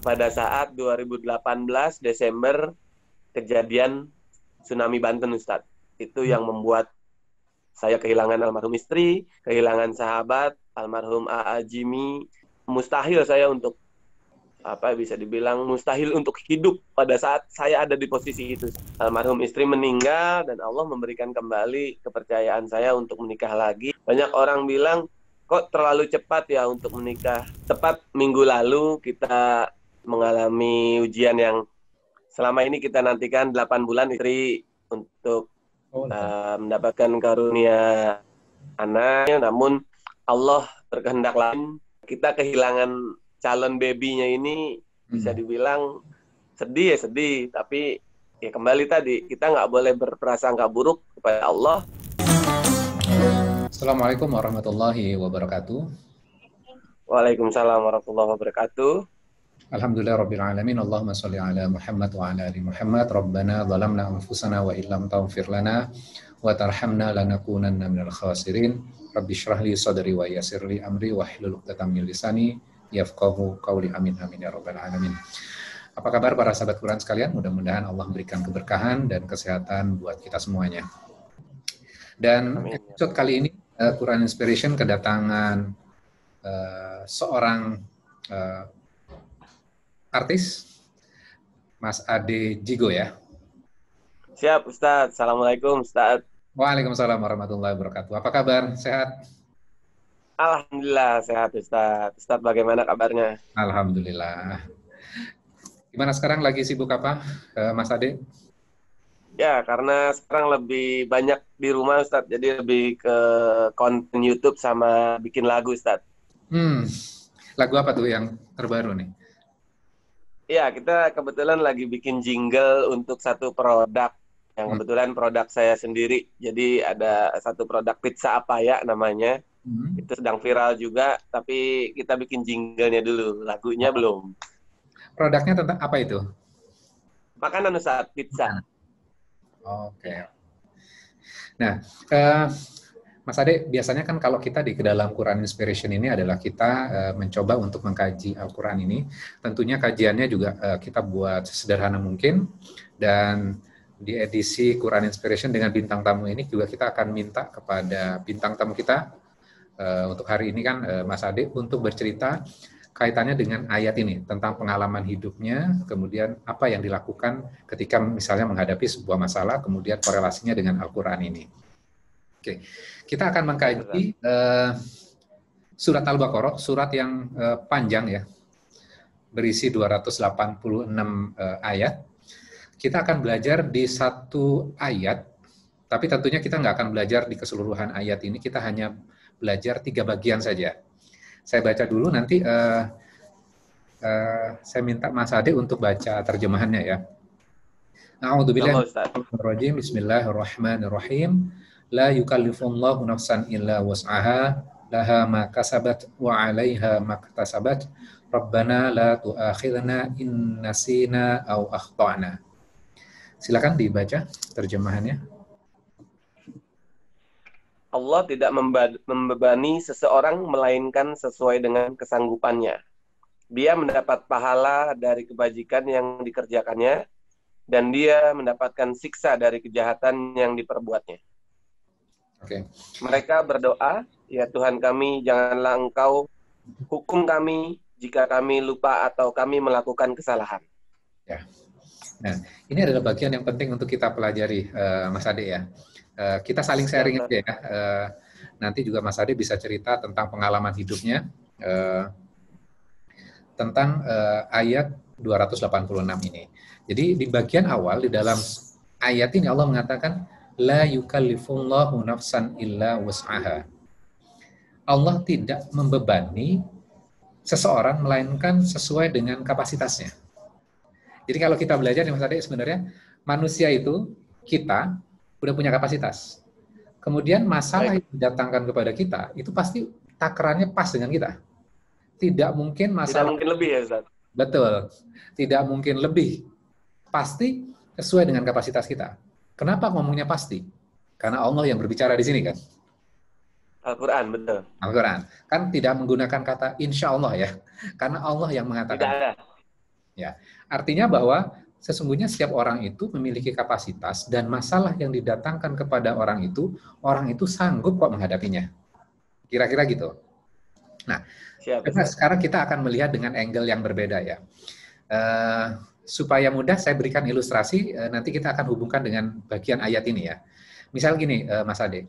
pada saat 2018 Desember kejadian tsunami Banten, Ustadz. Itu yang membuat saya kehilangan almarhum istri, kehilangan sahabat, almarhum A.A. Jimmy. Mustahil saya untuk, bisa dibilang mustahil untuk hidup pada saat saya ada di posisi itu. Almarhum istri meninggal dan Allah memberikan kembali kepercayaan saya untuk menikah lagi. Banyak orang bilang, kok terlalu cepat ya untuk menikah. Tepat minggu lalu kita mengalami ujian yang selama ini kita nantikan 8 bulan istri untuk mendapatkan karunia anaknya, namun Allah berkehendak lain. Kita kehilangan calon baby-nya ini, bisa dibilang sedih ya sedih, tapi ya kembali tadi, kita nggak boleh berprasangka buruk kepada Allah. Assalamualaikum warahmatullahi wabarakatuh. Waalaikumsalam warahmatullahi wabarakatuh. Alhamdulillah rabbil alamin. Allahumma shalli ala Muhammad wa ala ali Muhammad. Rabbana zalamna anfusana wa illam taghfir lana wa tarhamna lanakunanna minal khasirin. Rabbi shrah li sadri wa yassir li amri wahlul 'uqdatam min lisani yafqahu qawli. Amin amin ya rabbal alamin. Apa kabar para sahabat Quran sekalian? Mudah-mudahan Allah memberikan keberkahan dan kesehatan buat kita semuanya. Dan episode kali ini Quran Inspiration kedatangan seorang artis, Mas Ade Jigo ya. Siap Ustadz. Assalamualaikum Ustadz. Waalaikumsalam warahmatullahi wabarakatuh. Apa kabar? Sehat? Alhamdulillah sehat Ustadz. Ustadz bagaimana kabarnya? Alhamdulillah. Gimana sekarang, lagi sibuk apa Mas Ade? Ya, karena sekarang lebih banyak di rumah Ustadz, jadi lebih ke konten YouTube sama bikin lagu Ustadz. Lagu apa tuh yang terbaru nih? Ya, kita kebetulan lagi bikin jingle untuk satu produk, yang kebetulan produk saya sendiri. Jadi ada satu produk pizza apa ya namanya, itu sedang viral juga, tapi kita bikin jinglenya dulu, lagunya belum. Produknya tentang apa itu? Makanan Ustadz, pizza. Oke. Nah, Mas Ade, biasanya kan kalau kita di dalam Quran Inspiration ini adalah kita mencoba untuk mengkaji Al-Quran ini. Tentunya kajiannya juga kita buat sesederhana mungkin. Dan di edisi Quran Inspiration dengan bintang tamu ini juga kita akan minta kepada bintang tamu kita untuk hari ini kan Mas Ade untuk bercerita kaitannya dengan ayat ini, tentang pengalaman hidupnya, kemudian apa yang dilakukan ketika misalnya menghadapi sebuah masalah, kemudian korelasinya dengan Al-Quran ini. Oke, kita akan mengkaji surat Al-Baqarah, surat yang panjang ya, berisi 286 ayat. Kita akan belajar di satu ayat, tapi tentunya kita nggak akan belajar di keseluruhan ayat ini, kita hanya belajar 3 bagian saja. Saya baca dulu, nanti saya minta Mas Ade untuk baca terjemahannya ya. A'udzubillahi minasyaitonir rajim. Bismillahirrahmanirrahim. La yukallifullahu nafsan illa wus'aha, laha ma kasabat wa 'alaiha ma iktasabat. Rabbana la tu'akhidna in nasina aw akhtana. Silakan dibaca terjemahannya. Allah tidak membebani seseorang melainkan sesuai dengan kesanggupannya. Dia mendapat pahala dari kebajikan yang dikerjakannya, dan dia mendapatkan siksa dari kejahatan yang diperbuatnya. Okay. Mereka berdoa, ya Tuhan kami, janganlah Engkau hukum kami jika kami lupa atau kami melakukan kesalahan. Ya. Nah, ini adalah bagian yang penting untuk kita pelajari, Mas Ade ya. Kita saling sharing aja ya. Nanti juga Mas Ade bisa cerita tentang pengalaman hidupnya tentang ayat 286 ini. Jadi di bagian awal di dalam ayat ini Allah mengatakan la yukallifullahu nafsan illa wus'aha. Allah tidak membebani seseorang melainkan sesuai dengan kapasitasnya. Jadi kalau kita belajar nih Mas Ade, sebenarnya manusia itu kita udah punya kapasitas. Kemudian masalah yang didatangkan kepada kita itu pasti takarannya pas dengan kita. Tidak mungkin masalah. Tidak mungkin lebih ya Ustaz. Betul. Tidak mungkin lebih. Pasti sesuai dengan kapasitas kita. Kenapa ngomongnya pasti? Karena Allah yang berbicara di sini kan. Al-Quran, betul. Al-Quran. Kan tidak menggunakan kata insya Allah ya. Karena Allah yang mengatakan. Tidak ada. Ya, artinya bahwa sesungguhnya setiap orang itu memiliki kapasitas dan masalah yang didatangkan kepada orang itu sanggup kok menghadapinya. Kira-kira gitu. Nah, Siap, coba Ustaz. sekarang kita akan melihat dengan angle yang berbeda ya. Supaya mudah saya berikan ilustrasi, nanti kita akan hubungkan dengan bagian ayat ini ya. Misal gini, Mas Ade,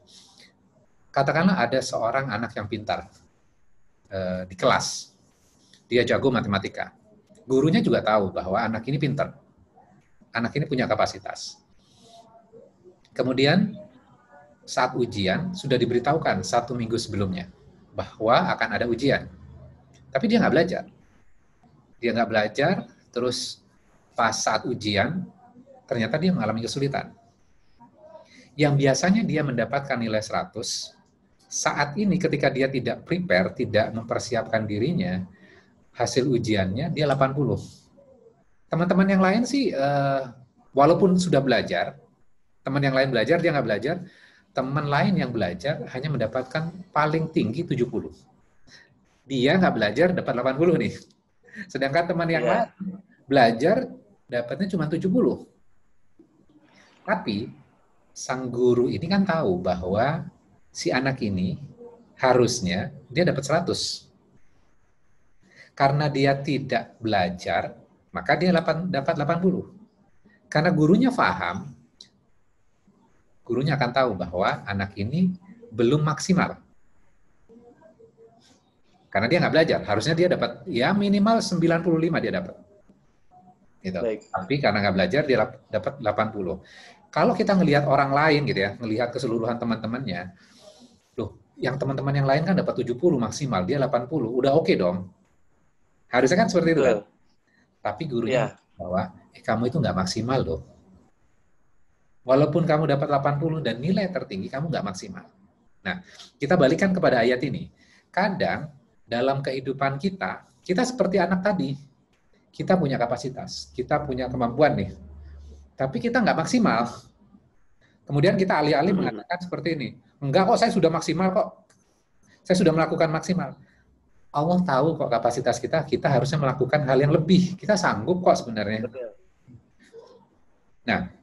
katakanlah ada seorang anak yang pintar di kelas, dia jago matematika. Gurunya juga tahu bahwa anak ini pintar, anak ini punya kapasitas. Kemudian saat ujian sudah diberitahukan 1 minggu sebelumnya bahwa akan ada ujian, tapi dia nggak belajar. Dia nggak belajar, terus pas saat ujian ternyata dia mengalami kesulitan. Yang biasanya dia mendapatkan nilai 100, saat ini ketika dia tidak prepare, tidak mempersiapkan dirinya, hasil ujiannya dia 80. Teman-teman yang lain sih, walaupun sudah belajar, teman yang lain belajar, dia nggak belajar, teman lain yang belajar hanya mendapatkan paling tinggi 70. Dia nggak belajar, dapat 80 nih. Sedangkan teman yang lain Iya. belajar, dapatnya cuma 70. Tapi, sang guru ini kan tahu bahwa si anak ini harusnya dia dapat 100. Karena dia tidak belajar, maka dia dapat 80. Karena gurunya paham, gurunya akan tahu bahwa anak ini belum maksimal. Karena dia nggak belajar, harusnya dia dapat ya minimal 95 dia dapat. Gitu. Baik. Tapi karena nggak belajar dia dapat 80. Kalau kita ngelihat orang lain gitu ya, ngelihat keseluruhan teman-temannya, loh, yang teman-teman yang lain kan dapat 70 maksimal, dia 80, udah oke dong. Harusnya kan seperti itu kan. Betul. Tapi gurunya Iya. bahwa kamu itu nggak maksimal loh. Walaupun kamu dapat 80 dan nilai tertinggi, kamu nggak maksimal. Nah, kita balikan kepada ayat ini. Kadang dalam kehidupan kita, kita seperti anak tadi. Kita punya kapasitas, kita punya kemampuan nih. Tapi kita nggak maksimal. Kemudian kita alih-alih mengatakan seperti ini. Enggak kok, saya sudah maksimal kok. Saya sudah melakukan maksimal. Allah tahu kok kapasitas kita, kita harusnya melakukan hal yang lebih. Kita sanggup kok sebenarnya. Betul. Nah,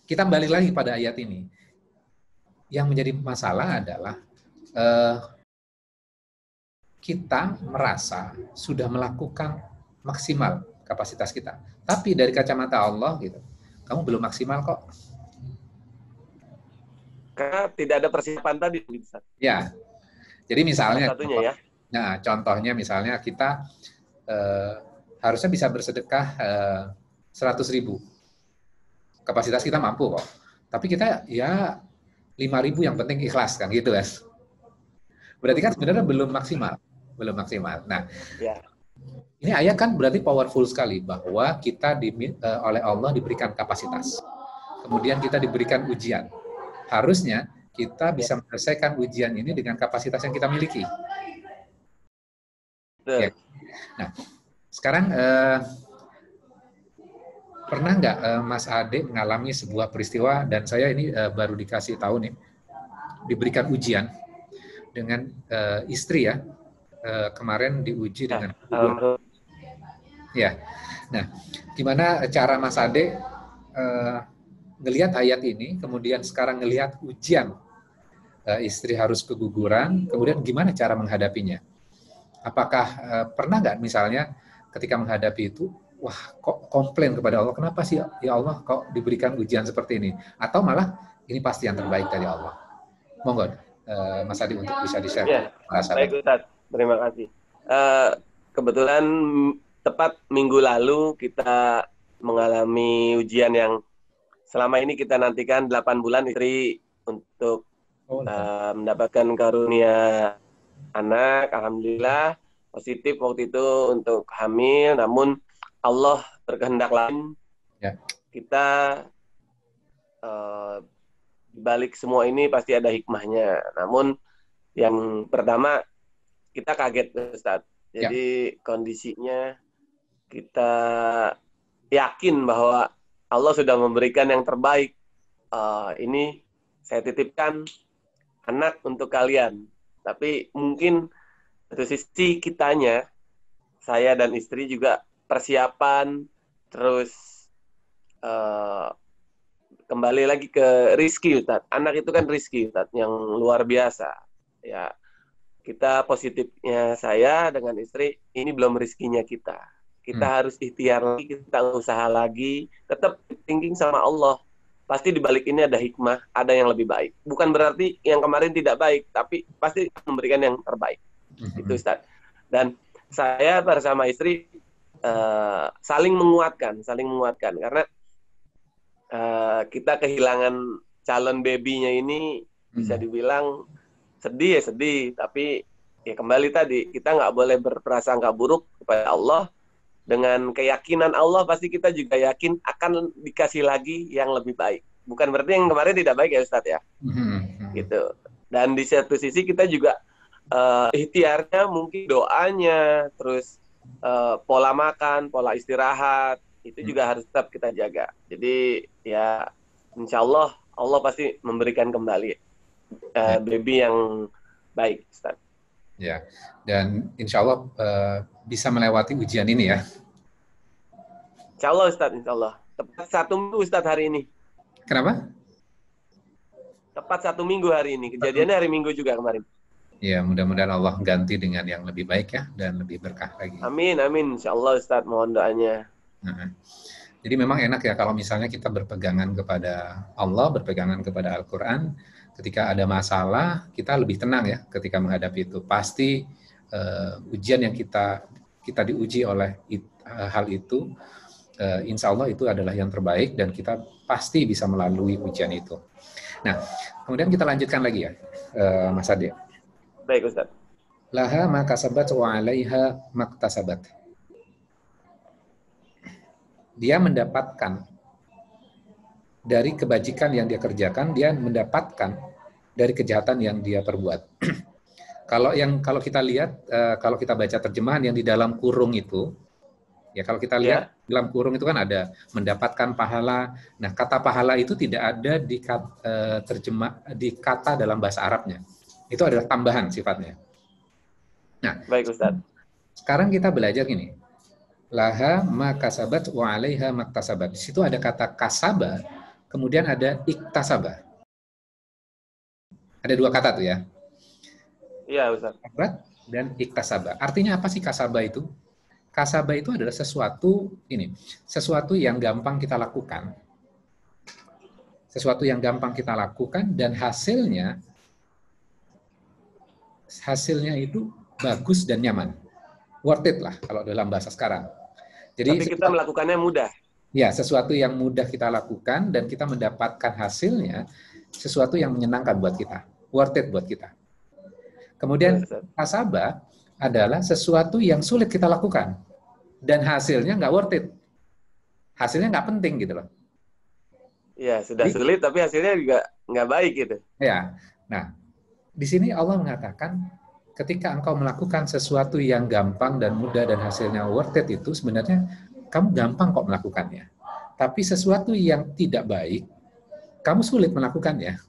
kita balik lagi pada ayat ini. Yang menjadi masalah adalah kita merasa sudah melakukan maksimal kapasitas kita. Tapi dari kacamata Allah gitu, kamu belum maksimal kok. Karena tidak ada persiapan tadi, Ustaz. Ya, jadi misalnya, Salah satunya ya. nah contohnya misalnya kita harusnya bisa bersedekah 100.000. Kapasitas kita mampu kok. Tapi kita ya 5.000 yang penting ikhlas kan gitu kan. Berarti kan sebenarnya belum maksimal. Belum maksimal. Nah, Ya. ini ayat kan berarti powerful sekali bahwa kita oleh Allah diberikan kapasitas. Kemudian kita diberikan ujian. Harusnya kita bisa menyelesaikan ujian ini dengan kapasitas yang kita miliki. Betul. Ya. Nah, sekarang pernah nggak Mas Ade mengalami sebuah peristiwa, dan saya ini baru dikasih tahu nih, diberikan ujian dengan istri ya, kemarin diuji dengan ya. Nah, gimana cara Mas Ade ngelihat ayat ini, kemudian sekarang ngelihat ujian istri harus keguguran, kemudian gimana cara menghadapinya? Apakah pernah nggak misalnya ketika menghadapi itu, wah kok komplain kepada Allah, kenapa sih ya Allah kok diberikan ujian seperti ini? Atau malah ini pasti yang terbaik dari Allah? Monggo Mas Adi untuk bisa di-share. Ya, baik Ustaz, terima kasih. Kebetulan tepat minggu lalu kita mengalami ujian yang selama ini kita nantikan 8 bulan istri untuk mendapatkan karunia anak. Alhamdulillah positif waktu itu untuk hamil, namun Allah berkehendak lain. Ya. Kita di balik semua ini pasti ada hikmahnya. Namun yang pertama kita kaget Ustaz. Jadi kondisinya kita yakin bahwa Allah sudah memberikan yang terbaik. Ini saya titipkan anak untuk kalian. Tapi mungkin satu sisi kitanya, saya dan istri juga persiapan, terus kembali lagi ke rizki, Ustadz. Anak itu kan rizki, Ustadz, yang luar biasa. Ya, kita positifnya saya dengan istri, ini belum rizkinya kita. Kita harus ikhtiar lagi, kita usaha lagi, tetap thinking sama Allah. Pasti di balik ini ada hikmah, ada yang lebih baik. Bukan berarti yang kemarin tidak baik, tapi pasti memberikan yang terbaik. Itu Ustaz. Dan saya bersama istri saling menguatkan. Karena kita kehilangan calon baby-nya ini bisa dibilang sedih ya sedih, tapi ya kembali tadi, kita nggak boleh berprasangka buruk kepada Allah. Dengan keyakinan Allah pasti kita juga yakin akan dikasih lagi yang lebih baik. Bukan berarti yang kemarin tidak baik ya Ustadz ya. Gitu. Dan di satu sisi kita juga ikhtiarnya mungkin doanya, terus pola makan, pola istirahat, itu juga harus tetap kita jaga. Jadi ya insya Allah pasti memberikan kembali baby yang baik Ustadz. Ya, dan insya Allah bisa melewati ujian ini ya. Insya Allah Ustadz, insya Allah. Tepat 1 minggu Ustadz hari ini. Kenapa? Tepat 1 minggu hari ini. Kejadiannya hari Minggu juga kemarin. Ya, mudah-mudahan Allah ganti dengan yang lebih baik ya, dan lebih berkah lagi. Amin, amin. Insya Allah Ustadz, mohon doanya. Jadi memang enak ya kalau misalnya kita berpegangan kepada Allah, berpegangan kepada Al-Quran. Ketika ada masalah, kita lebih tenang ya ketika menghadapi itu. Pasti ujian yang kita diuji oleh hal itu, insya Allah itu adalah yang terbaik dan kita pasti bisa melalui ujian itu. Nah, kemudian kita lanjutkan lagi ya, Mas Ade. Baik Ustaz. Laha ma kasabat wa 'alaiha maktasabat. Dia mendapatkan dari kebajikan yang dia kerjakan, dia mendapatkan dari kejahatan yang dia perbuat. Kalau kita lihat, kalau kita baca terjemahan yang di dalam kurung itu, ya kalau kita lihat dalam kurung itu kan ada mendapatkan pahala. Nah, kata pahala itu tidak ada di kata dalam bahasa Arabnya. Itu adalah tambahan sifatnya. Nah, baik Ustaz. Sekarang kita belajar gini. Laha ma kasabat wa 'alaiha maktasabat. Di situ ada kata kasaba, kemudian ada iktasaba. Ada 2 kata tuh ya. Iya, Ustaz. Dan iktasaba. Artinya apa sih kasaba itu? Kasaba itu adalah sesuatu yang gampang kita lakukan. Sesuatu yang gampang kita lakukan dan hasilnya itu bagus dan nyaman. Worth it lah kalau dalam bahasa sekarang. Jadi tapi kita melakukannya mudah. Ya, sesuatu yang mudah kita lakukan dan kita mendapatkan hasilnya sesuatu yang menyenangkan buat kita, worth it buat kita. Kemudian kasaba adalah sesuatu yang sulit kita lakukan dan hasilnya nggak worth it, hasilnya nggak penting gitu loh. Ya, sudah sulit tapi hasilnya juga nggak baik gitu. Ya, nah di sini Allah mengatakan ketika engkau melakukan sesuatu yang gampang dan mudah dan hasilnya worth it itu sebenarnya kamu gampang kok melakukannya. Tapi sesuatu yang tidak baik, kamu sulit melakukannya.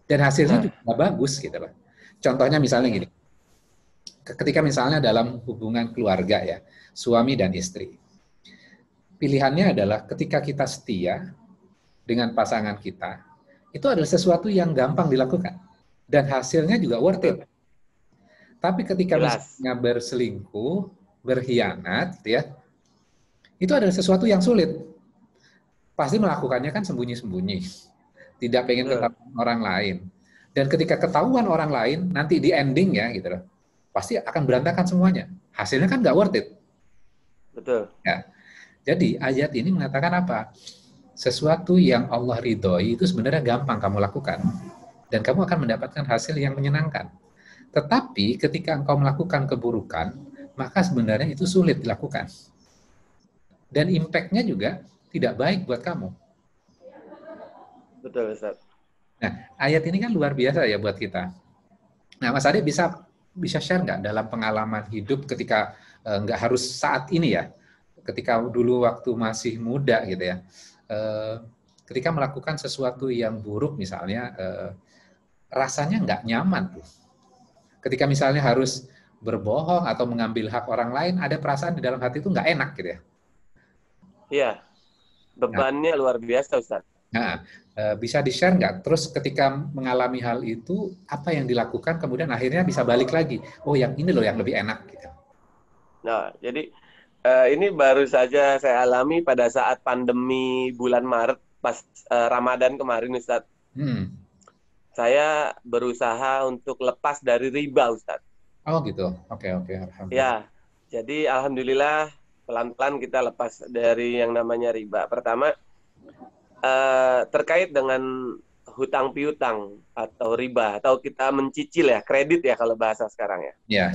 Dan hasilnya juga nggak bagus gitu loh. Contohnya misalnya gini. Ketika misalnya dalam hubungan keluarga ya, suami dan istri. Pilihannya adalah ketika kita setia dengan pasangan kita, itu adalah sesuatu yang gampang dilakukan. Dan hasilnya juga worth it. Tapi ketika misalnya berselingkuh, berkhianat, gitu ya, itu adalah sesuatu yang sulit. Pasti melakukannya kan sembunyi-sembunyi. Tidak pengen ketahuan orang lain. Dan ketika ketahuan orang lain, nanti di ending ya, gitu loh, pasti akan berantakan semuanya. Hasilnya kan nggak worth it. Betul. Ya. Jadi ayat ini mengatakan apa? Sesuatu yang Allah ridhoi itu sebenarnya gampang kamu lakukan. Dan kamu akan mendapatkan hasil yang menyenangkan. Tetapi ketika engkau melakukan keburukan, maka sebenarnya itu sulit dilakukan. Dan impact-nya juga tidak baik buat kamu. Betul, Ustaz. Nah, ayat ini kan luar biasa ya buat kita. Nah, Mas Ade bisa share nggak dalam pengalaman hidup ketika nggak harus saat ini ya, ketika dulu waktu masih muda gitu ya, ketika melakukan sesuatu yang buruk misalnya, rasanya nggak nyaman tuh. Ketika misalnya harus berbohong atau mengambil hak orang lain, ada perasaan di dalam hati itu nggak enak gitu ya. Iya, Nah, bebannya luar biasa, Ustaz. nah, bisa di-share nggak? Terus ketika mengalami hal itu, apa yang dilakukan kemudian akhirnya bisa balik lagi? Oh, yang ini loh yang lebih enak gitu. Nah, jadi ini baru saja saya alami pada saat pandemi bulan Maret pas Ramadan kemarin, Ustaz. Hmm. Saya berusaha untuk lepas dari riba, Ustaz. Oh gitu. Oke, oke. Alhamdulillah. Ya, jadi alhamdulillah pelan-pelan kita lepas dari yang namanya riba. Pertama, terkait dengan hutang piutang atau riba atau kita mencicil ya, kredit ya kalau bahasa sekarang ya. Ya,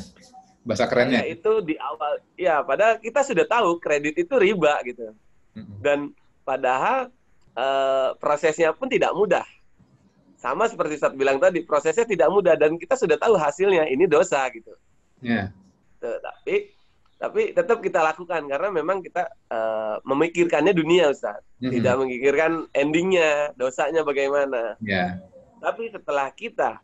bahasa kerennya. Saya itu di awal, ya padahal kita sudah tahu kredit itu riba gitu. Mm-mm. Dan padahal prosesnya pun tidak mudah. Sama seperti Ustaz bilang tadi, prosesnya tidak mudah dan kita sudah tahu hasilnya ini dosa gitu. Ya. Tuh, tapi tetap kita lakukan karena memang kita memikirkannya dunia, Ustaz. Mm-mm. Tidak memikirkan endingnya, dosanya bagaimana. Ya. Tapi setelah kita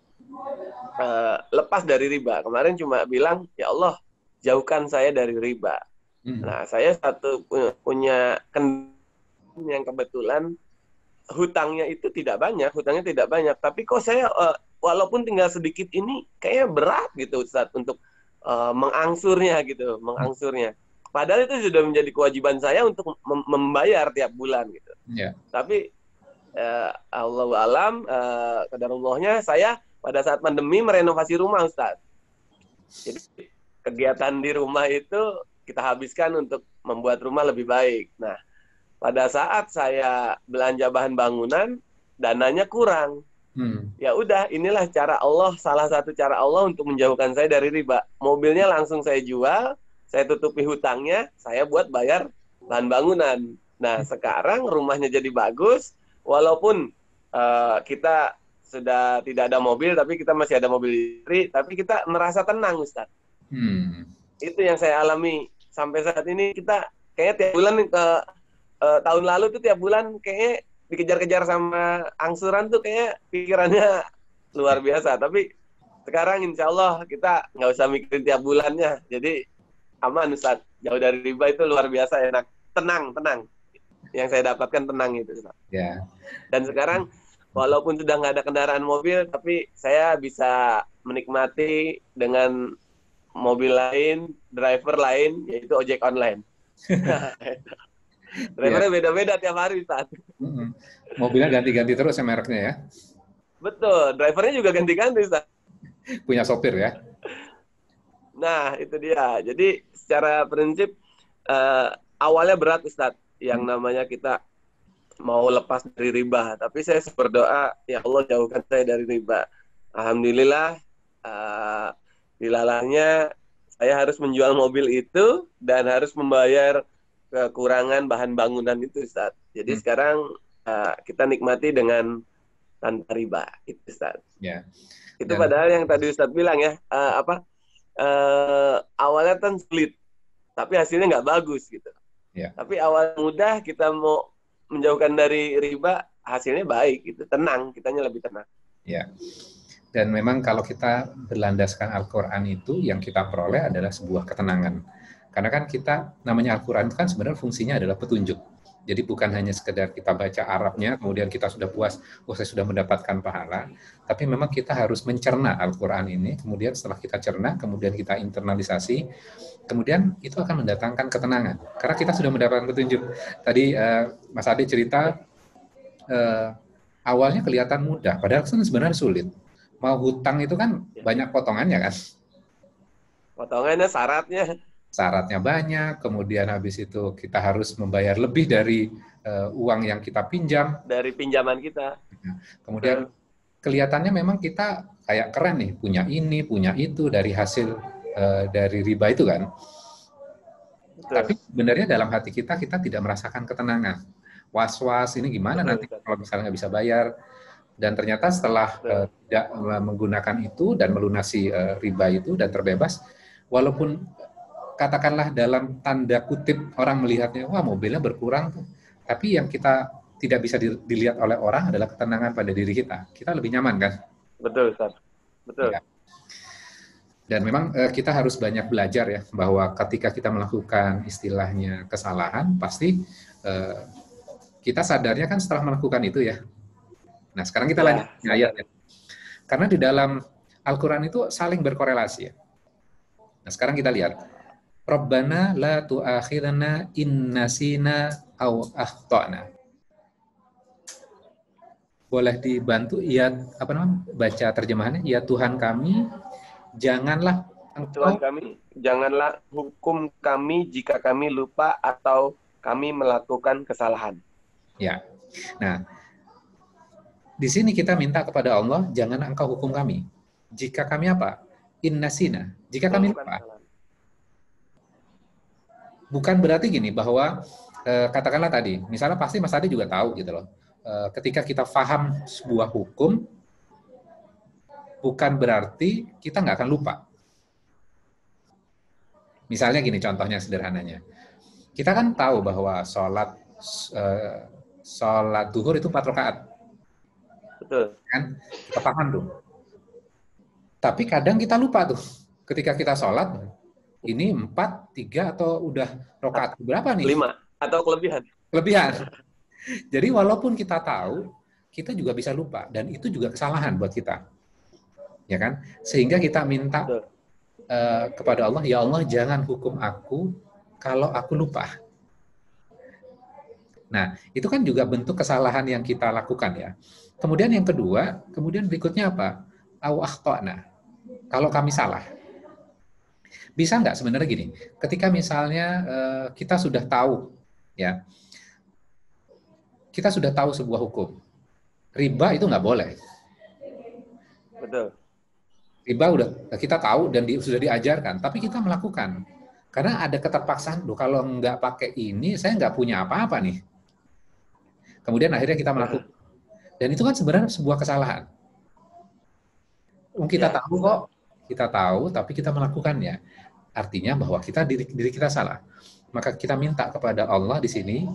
lepas dari riba, kemarin cuma bilang, ya Allah, jauhkan saya dari riba. Mm. Nah, saya punya yang kebetulan hutangnya tidak banyak, tapi kok saya walaupun tinggal sedikit ini kayaknya berat gitu Ustaz untuk mengangsurnya gitu, mengangsurnya. Padahal itu sudah menjadi kewajiban saya untuk membayar tiap bulan gitu. Ya. Tapi Allah alam qadarullahnya saya pada saat pandemi merenovasi rumah Ustaz. Jadi kegiatan di rumah itu kita habiskan untuk membuat rumah lebih baik. Nah, pada saat saya belanja bahan bangunan, dananya kurang. Ya udah, inilah cara Allah, salah satu cara Allah untuk menjauhkan saya dari riba. Mobilnya langsung saya jual, saya tutupi hutangnya, saya buat bayar bahan bangunan. Nah, sekarang rumahnya jadi bagus, walaupun kita sudah tidak ada mobil, tapi kita masih ada mobil listrik, tapi kita merasa tenang, Ustaz. Itu yang saya alami sampai saat ini. Kita kayaknya tiap bulan tahun lalu tuh tiap bulan kayaknya dikejar-kejar sama angsuran tuh kayak pikirannya luar biasa. Tapi sekarang insya Allah kita nggak usah mikirin tiap bulannya. Jadi aman Ustaz. Jauh dari riba itu luar biasa enak. Tenang. Yang saya dapatkan tenang itu Ustaz. Ya. Dan sekarang walaupun sudah nggak ada kendaraan mobil, tapi saya bisa menikmati dengan mobil lain, driver lain, yaitu ojek online. Drivernya beda-beda tiap hari, Ustaz. Mobilnya ganti-ganti terus ya mereknya ya? Betul, drivernya juga ganti-ganti, Ustaz. Punya sopir ya? Nah, itu dia. Jadi secara prinsip awalnya berat, Ustaz. Yang namanya kita mau lepas dari riba. Tapi saya berdoa, ya Allah jauhkan saya dari riba. Alhamdulillah, dilalahnya saya harus menjual mobil itu dan harus membayar kekurangan bahan bangunan itu, Ustaz. Jadi sekarang kita nikmati dengan tanpa riba, itu Ustaz. Ya. Itu padahal yang tadi Ustaz bilang ya, awalnya kan sulit, tapi hasilnya nggak bagus gitu. Ya. Tapi awal mudah kita mau menjauhkan dari riba, hasilnya baik gitu, tenang, kitanya lebih tenang. Ya. Dan memang kalau kita berlandaskan Al-Quran itu, yang kita peroleh adalah sebuah ketenangan. Karena kan kita, namanya Al-Quran itu kan sebenarnya fungsinya adalah petunjuk. Jadi bukan hanya sekedar kita baca Arabnya, kemudian kita sudah puas, oh saya sudah mendapatkan pahala, tapi memang kita harus mencerna Al-Quran ini, kemudian setelah kita cerna, kemudian kita internalisasi, kemudian itu akan mendatangkan ketenangan. Karena kita sudah mendapatkan petunjuk. Tadi Mas Ade cerita, awalnya kelihatan mudah, padahal sebenarnya sulit. Mau hutang itu kan banyak potongannya kan? Potongannya, syaratnya Banyak, kemudian habis itu kita harus membayar lebih dari uang yang kita pinjam. Dari pinjaman kita. Kemudian kelihatannya memang kita kayak keren nih, punya ini, punya itu dari hasil dari riba itu kan. Betul. Tapi sebenarnya dalam hati kita tidak merasakan ketenangan. Was-was, ini gimana nanti kalau misalnya nggak bisa bayar. Dan ternyata setelah tidak menggunakan itu dan melunasi riba itu dan terbebas, walaupun katakanlah dalam tanda kutip orang melihatnya, wah mobilnya berkurang, tapi yang kita tidak bisa dilihat oleh orang adalah ketenangan pada diri kita. Kita lebih nyaman kan? Betul, Ustaz. Betul. Ya. Dan memang kita harus banyak belajar ya, bahwa ketika kita melakukan istilahnya kesalahan, pasti eh, kita sadarnya kan setelah melakukan itu ya. Nah, sekarang kita lanjut Ya, ke ayat sadar. ya. Karena di dalam Al-Quran itu saling berkorelasi ya. Nah, sekarang kita lihat. Rabbana la tu'akhidna in nasina aw akhtana. Boleh dibantu ya, apa namanya, baca terjemahannya? Ya Tuhan kami, janganlah Tuhan Engkau. kami, janganlah hukum kami jika kami lupa atau kami melakukan kesalahan. Ya. Nah, di sini kita minta kepada Allah, jangan Engkau hukum kami. Jika kami apa? Innasina. Jika kami Melakukan lupa. kesalahan. Bukan berarti gini bahwa katakanlah tadi, misalnya pasti Mas Adi juga tahu gitu loh. Ketika kita paham sebuah hukum, bukan berarti kita nggak akan lupa. Misalnya gini contohnya sederhananya. Kita kan tahu bahwa eh, sholat duhur itu 4 rakaat, Betul. kan? Kita paham tuh. Tapi kadang kita lupa tuh. Ketika kita sholat, ini 4, 3, atau udah rakaat berapa nih? 5 atau kelebihan. Kelebihan. Jadi walaupun kita tahu, kita juga bisa lupa. Dan itu juga kesalahan buat kita. Ya kan? Sehingga kita minta Betul. kepada Allah, ya Allah jangan hukum aku kalau aku lupa. Nah, itu kan juga bentuk kesalahan yang kita lakukan ya. Kemudian yang kedua, kemudian berikutnya apa? Au akhtana. Kalau kami salah. Bisa nggak sebenarnya gini, ketika misalnya kita sudah tahu, ya, kita sudah tahu sebuah hukum, riba itu nggak boleh. Betul. Riba udah kita tahu dan sudah diajarkan, tapi kita melakukan. Karena ada keterpaksaan, loh kalau nggak pakai ini, saya nggak punya apa-apa nih. Kemudian akhirnya kita melakukan. Dan itu kan sebenarnya sebuah kesalahan. Kita Ya, tahu kok, kita tahu, tapi kita melakukannya. Artinya bahwa diri kita salah. Maka kita minta kepada Allah di sini,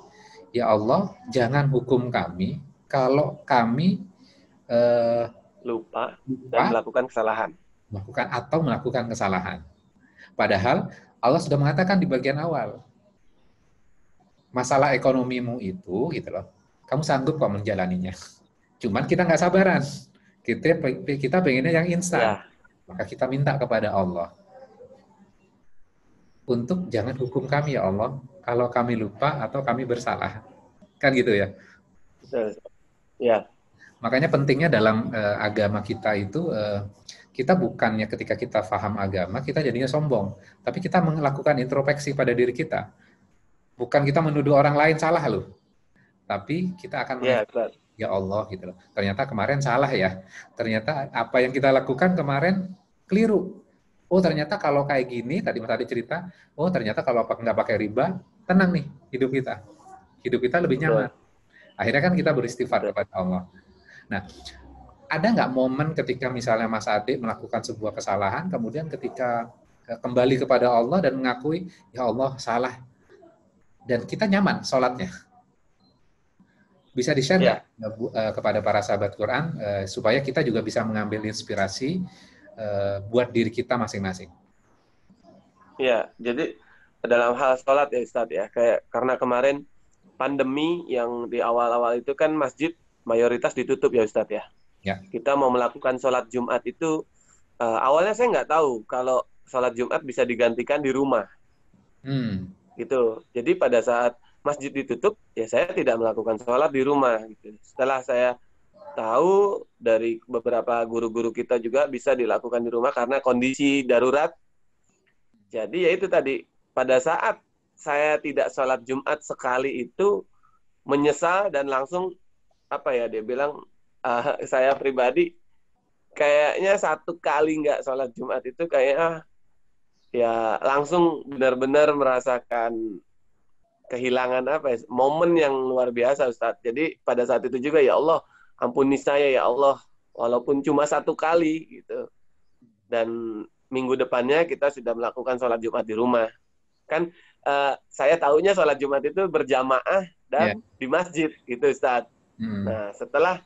ya Allah, jangan hukum kami kalau kami lupa dan lupa melakukan kesalahan. melakukan kesalahan. Padahal Allah sudah mengatakan di bagian awal, masalah ekonomimu itu, gitu loh, kamu sanggup kok menjalaninya. Cuman kita nggak sabaran. Kita pengennya yang instan. Ya, Maka kita minta kepada Allah untuk jangan hukum kami ya Allah kalau kami lupa atau kami bersalah. Kan gitu ya. betul. Ya, Makanya pentingnya dalam agama kita itu kita bukannya ketika kita paham agama kita jadinya sombong, tapi kita melakukan introspeksi pada diri kita. Bukan kita menuduh orang lain salah loh, tapi kita akan ya, mengatakan betul. ya Allah gitu loh. Ternyata kemarin salah ya. Ternyata apa yang kita lakukan kemarin keliru. Oh ternyata kalau kayak gini tadi Mas Adi cerita, oh ternyata kalau nggak pakai riba tenang nih hidup kita. Hidup kita lebih nyaman. Betul. Akhirnya kan kita beristighfar Betul. kepada Allah. Nah, ada nggak momen ketika misalnya Mas Ade melakukan sebuah kesalahan, kemudian ketika kembali kepada Allah dan mengakui, ya Allah salah, dan kita nyaman sholatnya? Bisa di-share nggak Ya, kepada para sahabat Quran, supaya kita juga bisa mengambil inspirasi buat diri kita masing-masing? ya. Jadi dalam hal sholat ya Ustadz ya, kayak karena kemarin pandemi yang di awal-awal itu kan masjid mayoritas ditutup ya Ustadz ya. Ya. Kita mau melakukan sholat Jumat itu, awalnya saya nggak tahu kalau sholat Jumat bisa digantikan di rumah. Gitu. Jadi pada saat masjid ditutup, ya saya tidak melakukan sholat di rumah. Gitu. Setelah saya tahu dari beberapa guru-guru kita juga bisa dilakukan di rumah karena kondisi darurat. Jadi ya itu tadi, pada saat saya tidak sholat Jumat sekali itu menyesal dan langsung apa ya dia bilang saya pribadi kayaknya satu kali nggak sholat Jumat itu kayaknya ya langsung benar-benar merasakan kehilangan apa ya, momen yang luar biasa Ustadz. Jadi pada saat itu juga ya Allah ampuni saya ya Allah walaupun cuma satu kali gitu. Dan minggu depannya kita sudah melakukan sholat Jumat di rumah. Kan saya tahunya sholat Jumat itu berjamaah dan di masjid gitu Ustadz. Nah setelah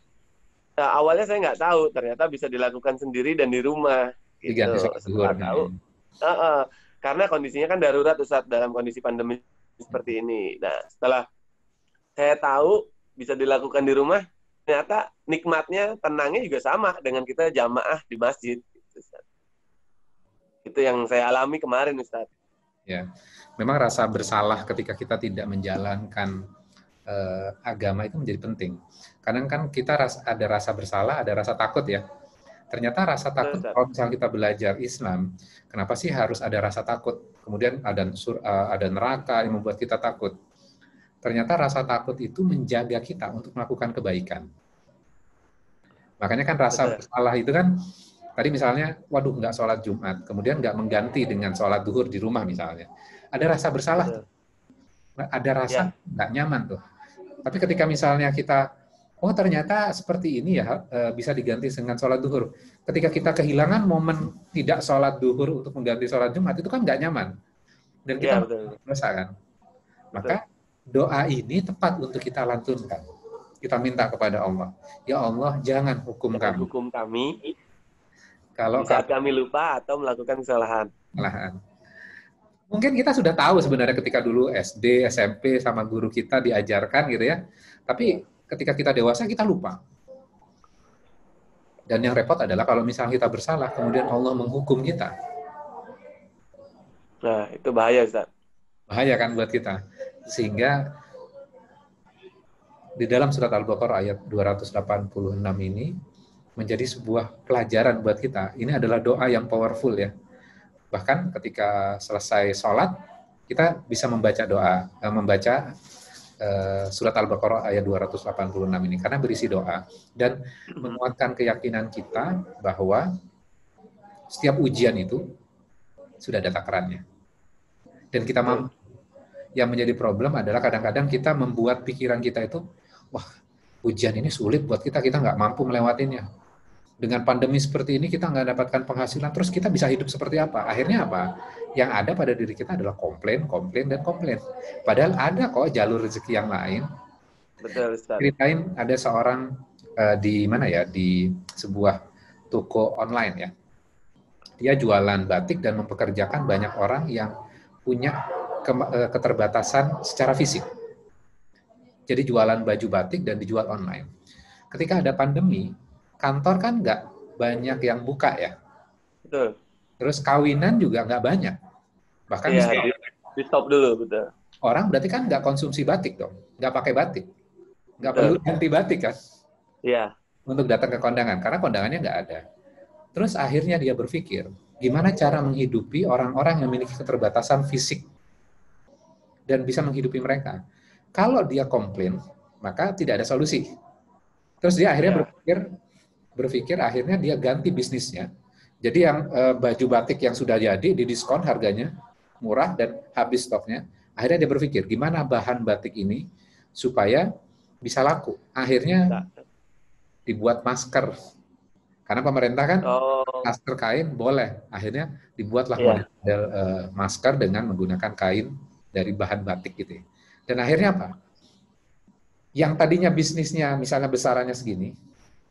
awalnya saya nggak tahu ternyata bisa dilakukan sendiri dan di rumah Diganti gitu. sholat Setelah zuhurnya. tahu, uh-uh. Karena kondisinya kan darurat Ustadz dalam kondisi pandemi seperti ini. Nah, setelah saya tahu bisa dilakukan di rumah, ternyata nikmatnya, tenangnya juga sama dengan kita jamaah di masjid. Itu yang saya alami kemarin, Ustadz. Ya, memang rasa bersalah ketika kita tidak menjalankan agama itu menjadi penting. Kadang kan kita ada rasa bersalah, ada rasa takut ya. Ternyata rasa takut Ustadz. kalau misalnya kita belajar Islam, kenapa sih harus ada rasa takut? Kemudian ada neraka yang membuat kita takut. Ternyata rasa takut itu menjaga kita untuk melakukan kebaikan. Makanya kan rasa Betul. bersalah itu kan, tadi misalnya, waduh nggak sholat Jumat, kemudian nggak mengganti dengan sholat duhur di rumah misalnya. Ada rasa bersalah, Betul. ada rasa Ya. nggak nyaman tuh. Tapi ketika misalnya kita, oh ternyata seperti ini ya, bisa diganti dengan sholat duhur. Ketika kita kehilangan momen tidak sholat duhur untuk mengganti sholat Jumat, itu kan nggak nyaman. Dan kita Ya, betul. merasa kan. Betul. Maka doa ini tepat untuk kita lantunkan. Kita minta kepada Allah, ya Allah jangan hukum Jangan kami. hukum kami Kalau di saat kami lupa atau melakukan kesalahan. kesalahan. Mungkin kita sudah tahu sebenarnya ketika dulu SD, SMP sama guru kita diajarkan gitu ya. Tapi ketika kita dewasa kita lupa. Dan yang repot adalah kalau misalnya kita bersalah, kemudian Allah menghukum kita. Nah, itu bahaya, Ustaz. Bahaya kan buat kita. Sehingga di dalam surat Al-Baqarah ayat 286 ini menjadi sebuah pelajaran buat kita. Ini adalah doa yang powerful ya. Bahkan ketika selesai sholat, kita bisa membaca surat Al-Baqarah ayat 286 ini karena berisi doa dan menguatkan keyakinan kita bahwa setiap ujian itu sudah ada takarannya. Dan kita mampu. Yang menjadi problem adalah kadang-kadang kita membuat pikiran kita itu, wah ujian ini sulit buat kita nggak mampu melewatinya. Dengan pandemi seperti ini kita nggak dapatkan penghasilan, terus kita bisa hidup seperti apa? Akhirnya apa? Yang ada pada diri kita adalah komplain, komplain, dan komplain. Padahal ada kok jalur rezeki yang lain. Betul, Ustaz. Ceritain ada seorang di mana ya, di sebuah toko online ya. Dia jualan batik dan mempekerjakan banyak orang yang punya keterbatasan secara fisik. Jadi jualan baju batik dan dijual online. Ketika ada pandemi, kantor kan nggak banyak yang buka ya. Betul. Terus kawinan juga nggak banyak. Bahkan di stop dulu, betul. Orang berarti kan nggak konsumsi batik dong, nggak pakai batik. Nggak perlu ganti batik kan? Iya. Untuk datang ke kondangan, karena kondangannya nggak ada. Terus akhirnya dia berpikir, gimana cara menghidupi orang-orang yang memiliki keterbatasan fisik dan bisa menghidupi mereka. Kalau dia komplain, maka tidak ada solusi. Terus dia akhirnya berpikir akhirnya dia ganti bisnisnya. Jadi yang baju batik yang sudah jadi didiskon harganya murah dan habis stoknya. Akhirnya dia berpikir gimana bahan batik ini supaya bisa laku. Akhirnya dibuat masker. Karena pemerintah kan masker kain boleh. Akhirnya dibuatlah model masker dengan menggunakan kain dari bahan batik gitu. Dan akhirnya apa? Yang tadinya bisnisnya misalnya besarannya segini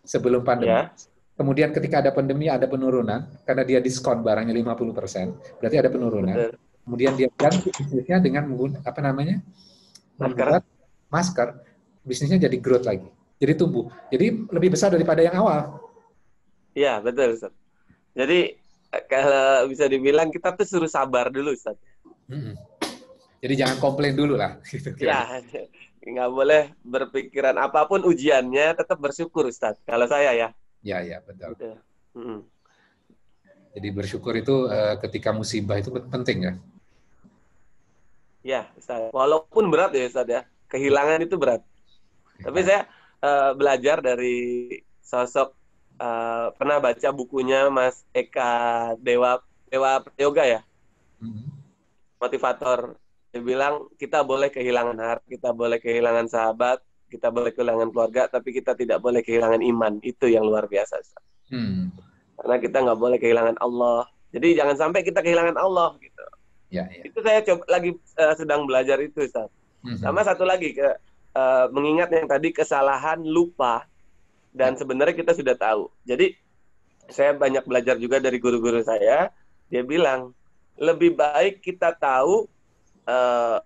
sebelum pandemi. Kemudian ketika ada pandemi ada penurunan karena dia diskon barangnya 50%, berarti ada penurunan. Betul. Kemudian dia ganti bisnisnya dengan membuat masker, bisnisnya jadi growth lagi. Jadi tumbuh. Jadi lebih besar daripada yang awal. Iya, betul, Ustaz. Jadi kalau bisa dibilang kita tuh suruh sabar dulu, Ustaz. Jadi jangan komplain dulu lah. Gitu, ya, nggak boleh berpikiran apapun ujiannya, tetap bersyukur, Ustaz. Kalau saya ya. Ya, betul. Gitu. Jadi bersyukur itu ketika musibah itu penting ya? Ya, Ustaz. Walaupun berat ya, Ustaz ya. Kehilangan itu berat. Tapi saya belajar dari sosok pernah baca bukunya Mas Eka Dewa Yoga ya. Motivator. Dia bilang kita boleh kehilangan harta, kita boleh kehilangan sahabat, kita boleh kehilangan keluarga, tapi kita tidak boleh kehilangan iman. Itu yang luar biasa. Karena kita nggak boleh kehilangan Allah. Jadi jangan sampai kita kehilangan Allah gitu. Ya. Itu saya lagi sedang belajar itu, Ustaz. Sama satu lagi mengingat yang tadi kesalahan lupa dan sebenarnya kita sudah tahu. Jadi saya banyak belajar juga dari guru-guru saya. Dia bilang, lebih baik kita tahu, eh,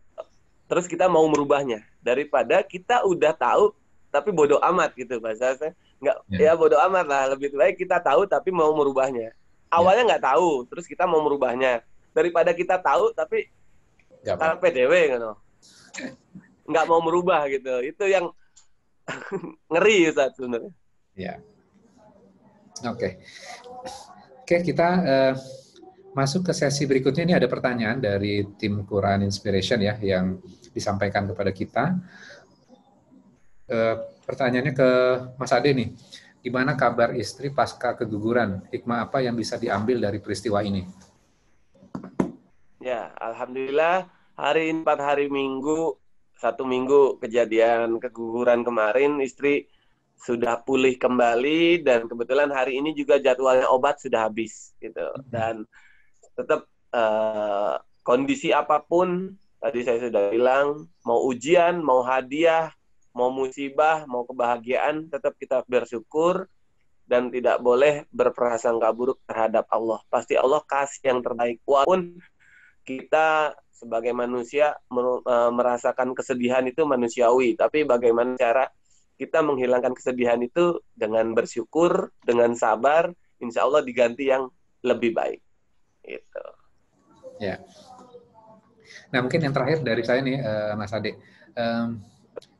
terus kita mau merubahnya, daripada kita udah tahu, tapi bodoh amat gitu. Bahasa saya, nggak, Ya, ya bodoh amat lah. Lebih baik kita tahu, tapi mau merubahnya. ya, Awalnya nggak tahu, terus kita mau merubahnya. Daripada kita tahu, tapi nggak apa-apa. karpe dewe, gitu. Nggak mau merubah gitu. Itu yang ngeri, Ustaz, sebenarnya. Ya, oke. Oke, kita masuk ke sesi berikutnya. Ini ada pertanyaan dari tim Quran Inspiration ya, yang disampaikan kepada kita. Pertanyaannya ke Mas Ade nih. Gimana kabar istri pasca keguguran? Hikmah apa yang bisa diambil dari peristiwa ini? Ya, alhamdulillah hari ini 4 hari minggu, 1 minggu kejadian keguguran kemarin, istri sudah pulih kembali dan kebetulan hari ini juga jadwalnya obat sudah habis gitu. Dan tetap kondisi apapun tadi saya sudah bilang, mau ujian, mau hadiah, mau musibah, mau kebahagiaan, tetap kita bersyukur dan tidak boleh berprasangka buruk terhadap Allah. Pasti Allah kasih yang terbaik. Walaupun kita sebagai manusia merasakan kesedihan itu manusiawi, tapi bagaimana cara kita menghilangkan kesedihan itu dengan bersyukur, dengan sabar, insya Allah diganti yang lebih baik. Itu. Ya. Nah, mungkin yang terakhir dari saya nih, Mas Ade.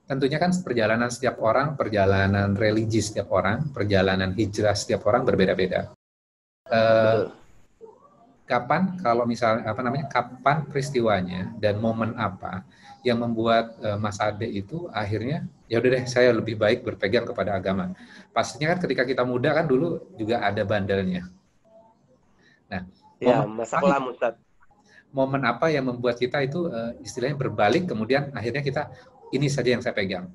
Tentunya kan perjalanan setiap orang, perjalanan religi setiap orang, perjalanan hijrah setiap orang berbeda-beda. Betul. Kapan kalau misalnya kapan peristiwanya dan momen apa yang membuat Mas Ade itu akhirnya ya udah deh saya lebih baik berpegang kepada agama. Pastinya kan ketika kita muda kan dulu juga ada bandelnya. Nah, Ya, momen masa apa, kelam, Ustaz. momen apa yang membuat kita itu istilahnya berbalik kemudian akhirnya kita ini saja yang saya pegang.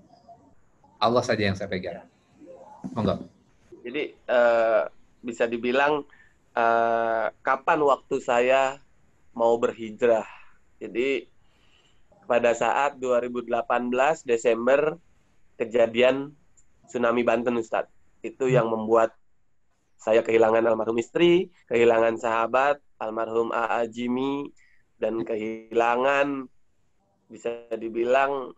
Allah saja yang saya pegang. Ya. Monggo. Jadi bisa dibilang kapan waktu saya mau berhijrah. Jadi pada saat 2018 Desember kejadian tsunami Banten, Ustadz. Itu yang membuat saya kehilangan almarhum istri, kehilangan sahabat, almarhum A.A. Jimmy, dan kehilangan bisa dibilang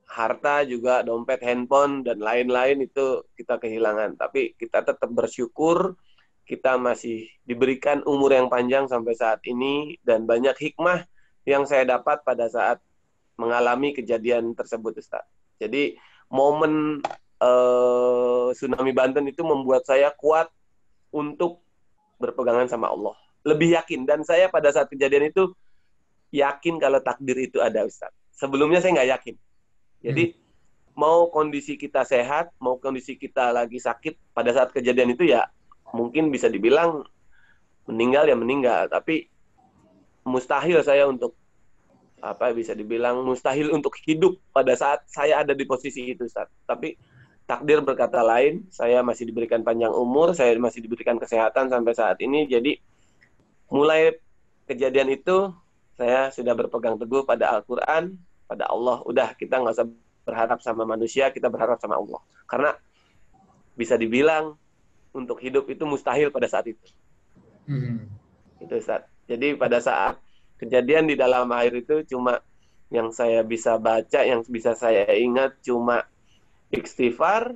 harta juga, dompet, handphone, dan lain-lain itu kita kehilangan. Tapi kita tetap bersyukur, kita masih diberikan umur yang panjang sampai saat ini, dan banyak hikmah yang saya dapat pada saat mengalami kejadian tersebut, Ustaz. Jadi momen tsunami Banten itu membuat saya kuat untuk berpegangan sama Allah. Lebih yakin. Dan saya pada saat kejadian itu yakin kalau takdir itu ada, Ustaz. Sebelumnya saya nggak yakin. Jadi mau kondisi kita sehat, mau kondisi kita lagi sakit, pada saat kejadian itu ya mungkin bisa dibilang meninggal ya meninggal. Tapi mustahil saya untuk bisa dibilang mustahil untuk hidup pada saat saya ada di posisi itu, Ustaz. Tapi takdir berkata lain, saya masih diberikan panjang umur, saya masih diberikan kesehatan sampai saat ini. Jadi mulai kejadian itu saya sudah berpegang teguh pada Al-Quran, pada Allah. Udah, kita nggak usah berharap sama manusia, kita berharap sama Allah. Karena bisa dibilang untuk hidup itu mustahil pada saat itu. Itu, Ustaz. Jadi pada saat kejadian di dalam air itu cuma yang saya bisa baca, yang bisa saya ingat cuma istighfar,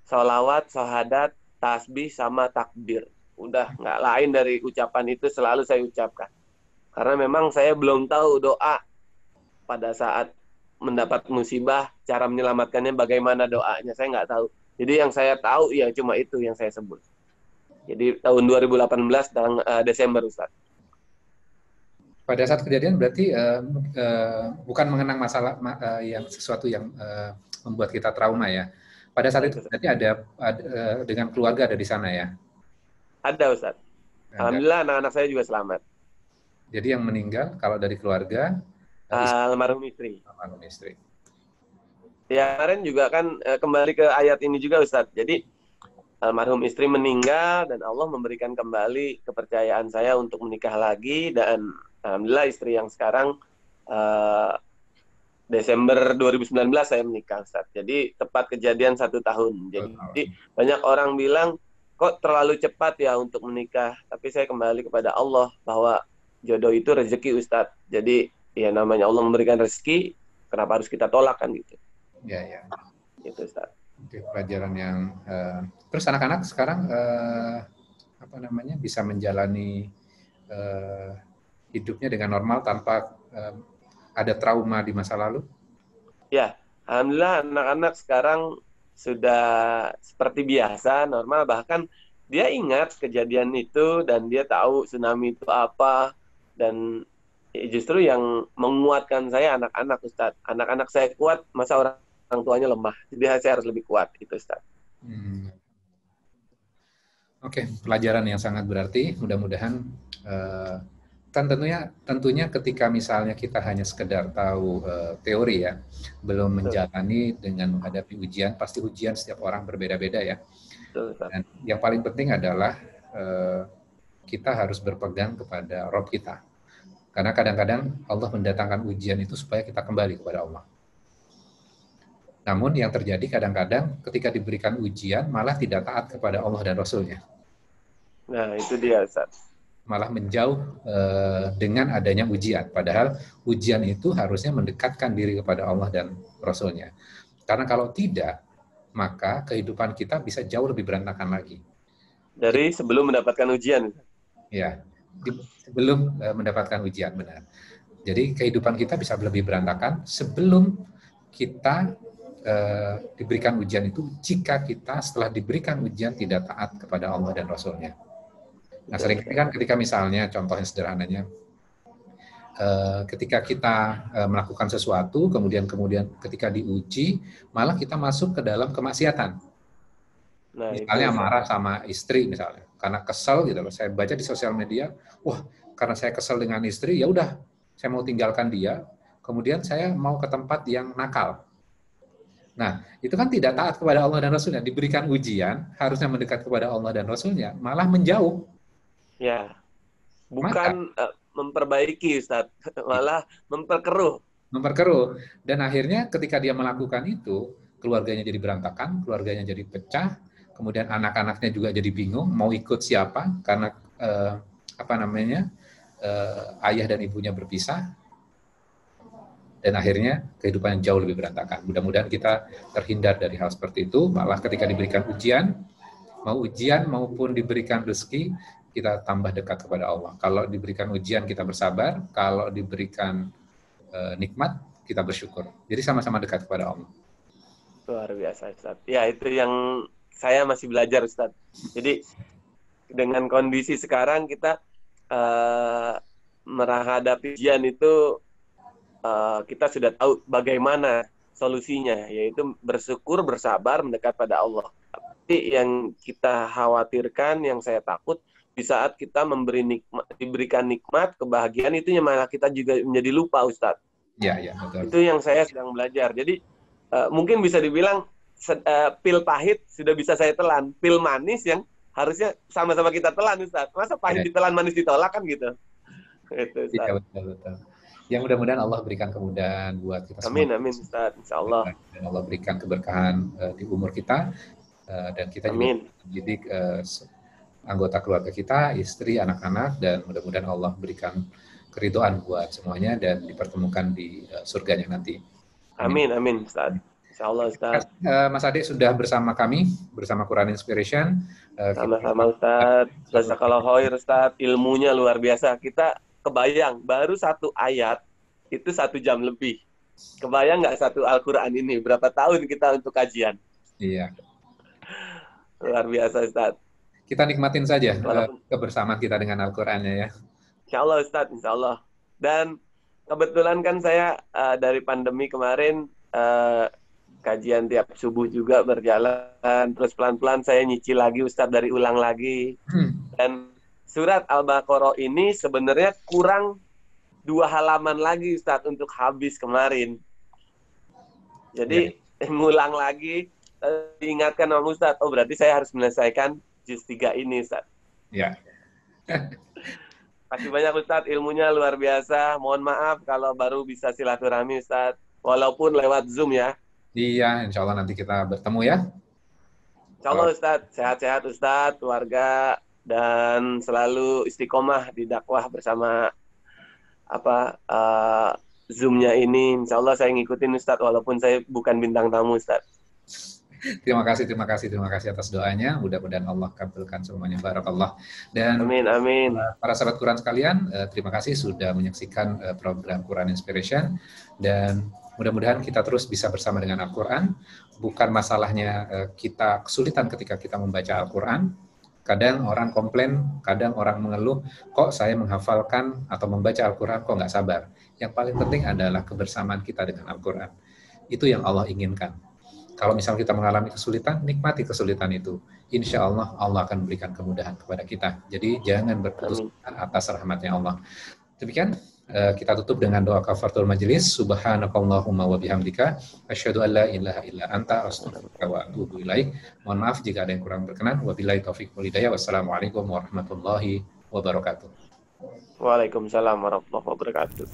sholawat, syahadat, tasbih, sama takbir. Udah, nggak lain dari ucapan itu selalu saya ucapkan. Karena memang saya belum tahu doa pada saat mendapat musibah, cara menyelamatkannya bagaimana doanya. Saya nggak tahu. Jadi yang saya tahu ya cuma itu yang saya sebut. Jadi tahun 2018 Desember, Ustaz. Pada saat kejadian berarti bukan mengenang masalah yang sesuatu yang membuat kita trauma ya. Pada saat itu berarti ada dengan keluarga ada di sana ya? Ada, Ustaz. Alhamdulillah anak-anak saya juga selamat. Jadi yang meninggal kalau dari keluarga almarhum istri. Almarhum istri. Ya, kemarin juga kan kembali ke ayat ini juga, Ustaz. Jadi almarhum istri meninggal dan Allah memberikan kembali kepercayaan saya untuk menikah lagi, dan alhamdulillah istri yang sekarang Desember 2019 saya menikah, Ustaz. Jadi tepat kejadian 1 tahun. Jadi banyak orang bilang kok terlalu cepat ya untuk menikah. Tapi saya kembali kepada Allah bahwa jodoh itu rezeki Ustadz. Jadi ya namanya Allah memberikan rezeki, kenapa harus kita tolak kan gitu. Ya, ya. Gitu Ustadz. Oke, pelajaran yang terus anak-anak sekarang apa namanya bisa menjalani hidupnya dengan normal tanpa ada trauma di masa lalu? Ya, alhamdulillah anak-anak sekarang sudah seperti biasa, normal. Bahkan dia ingat kejadian itu dan dia tahu tsunami itu apa. Dan justru yang menguatkan saya anak-anak, Ustadz. Anak-anak saya kuat, masa orang tuanya lemah. Jadi saya harus lebih kuat, itu Ustadz. Oke, pelajaran yang sangat berarti. Mudah-mudahan kan tentunya ketika misalnya kita hanya sekedar tahu teori ya, belum menjalani dengan menghadapi ujian, pasti ujian setiap orang berbeda-beda ya. Dan yang paling penting adalah kita harus berpegang kepada Rob kita. Karena kadang-kadang Allah mendatangkan ujian itu supaya kita kembali kepada Allah. Namun yang terjadi kadang-kadang ketika diberikan ujian malah tidak taat kepada Allah dan Rasul-Nya. Nah, itu dia, Ustaz. Malah menjauh dengan adanya ujian. Padahal ujian itu harusnya mendekatkan diri kepada Allah dan Rasul-Nya. Karena kalau tidak, maka kehidupan kita bisa jauh lebih berantakan lagi. Dari sebelum mendapatkan ujian. Ya, sebelum mendapatkan ujian, benar. Jadi kehidupan kita bisa lebih berantakan sebelum kita diberikan ujian itu, jika kita setelah diberikan ujian tidak taat kepada Allah dan Rasul-Nya. Nah, seringkali kan ketika misalnya, contohnya sederhananya, ketika kita melakukan sesuatu, kemudian ketika diuji, malah kita masuk ke dalam kemaksiatan. Nah, misalnya marah sama istri misalnya, karena kesel gitu loh. Saya baca di sosial media, wah, karena saya kesel dengan istri, ya udah, saya mau tinggalkan dia, kemudian saya mau ke tempat yang nakal. Nah, itu kan tidak taat kepada Allah dan Rasul-Nya. Diberikan ujian, harusnya mendekat kepada Allah dan Rasul-Nya, malah menjauh. Ya, bukan memperbaiki, Ustaz. Malah memperkeruh. Memperkeruh. Dan akhirnya ketika dia melakukan itu, keluarganya jadi berantakan, keluarganya jadi pecah, kemudian anak-anaknya juga jadi bingung, mau ikut siapa, karena ayah dan ibunya berpisah. Dan akhirnya kehidupan jauh lebih berantakan. Mudah-mudahan kita terhindar dari hal seperti itu, malah ketika diberikan ujian maupun diberikan rezeki, kita tambah dekat kepada Allah. Kalau diberikan ujian kita bersabar, kalau diberikan nikmat kita bersyukur. Jadi sama-sama dekat kepada Allah. Luar biasa, Ustaz. Ya, itu yang saya masih belajar, Ustaz. Jadi dengan kondisi sekarang kita menghadapi ujian itu kita sudah tahu bagaimana solusinya, yaitu bersyukur, bersabar, mendekat pada Allah. Tapi yang kita khawatirkan, yang saya takut, di saat kita diberikan nikmat, kebahagiaan, itu malah kita juga menjadi lupa, Ustadz. Ya, betul. Itu yang saya sedang belajar. Jadi mungkin bisa dibilang pil pahit sudah bisa saya telan, pil manis yang harusnya sama-sama kita telan, Ustadz. Masa pahit ditelan, manis ditolak kan gitu? Itu, Ustadz. Iya, betul. Yang mudah-mudahan Allah berikan kemudahan buat kita semua. Amin, Ustaz. Insya Allah. Dan Allah berikan keberkahan di umur kita, dan kita juga mendidik anggota keluarga kita, istri, anak-anak, dan mudah-mudahan Allah berikan keridhaan buat semuanya dan dipertemukan di surganya nanti. Amin, Ustaz. Insya Allah, Ustaz. Mas Ade sudah bersama kami, bersama Quran Inspiration. Sama-sama, Ustaz. Jazakallahu khair, Ustaz. Ilmunya luar biasa. Kita kebayang, baru satu ayat, itu 1 jam lebih. Kebayang nggak satu Al-Quran ini? Berapa tahun kita untuk kajian? Iya. Luar biasa, Ustaz. Kita nikmatin saja kebersamaan kita dengan Al-Qurannya ya. Insya Allah, Ustaz. Insya Allah. Dan kebetulan kan saya dari pandemi kemarin, kajian tiap subuh juga berjalan. Terus pelan-pelan saya nyicil lagi, Ustaz, dari ulang lagi. Dan surat Al-Baqarah ini sebenarnya kurang 2 halaman lagi, Ustaz, untuk habis kemarin. Jadi ngulang lagi, diingatkan sama Ustaz, oh berarti saya harus menyelesaikan juz 3 ini, Ustaz. Ya. Terima kasih banyak, Ustaz, ilmunya luar biasa. Mohon maaf kalau baru bisa silaturahmi, Ustaz, walaupun lewat Zoom ya. Iya, insya Allah nanti kita bertemu ya. Insyaallah Ustadz, sehat-sehat Ustadz, keluarga, dan selalu istiqomah di dakwah bersama Zoom-nya ini. Insyaallah saya ngikutin Ustadz, walaupun saya bukan bintang tamu Ustadz. Terima kasih atas doanya. Mudah-mudahan Allah kabulkan semuanya. Barakallah. Dan Amin, amin. para sahabat Quran sekalian, terima kasih sudah menyaksikan program Quran Inspiration, dan mudah-mudahan kita terus bisa bersama dengan Al-Quran. Bukan masalahnya kita kesulitan ketika kita membaca Al-Quran. Kadang orang komplain, kadang orang mengeluh, kok saya menghafalkan atau membaca Al-Quran kok nggak sabar. Yang paling penting adalah kebersamaan kita dengan Al-Quran. Itu yang Allah inginkan. Kalau misalnya kita mengalami kesulitan, nikmati kesulitan itu. Insya Allah, Allah akan memberikan kemudahan kepada kita. Jadi jangan berputus atas rahmatnya Allah. Demikian, kita tutup dengan doa kafaratul majelis. Subhanakallahumma wa bihamdika asyhadu an la ilaha illa anta astaghfiruka wa atubu ilaik. Mohon maaf jika ada yang kurang berkenan. Wabillahi taufiq wal hidayah. Wassalamualaikum warahmatullahi wabarakatuh. Waalaikumsalam warahmatullahi wabarakatuh.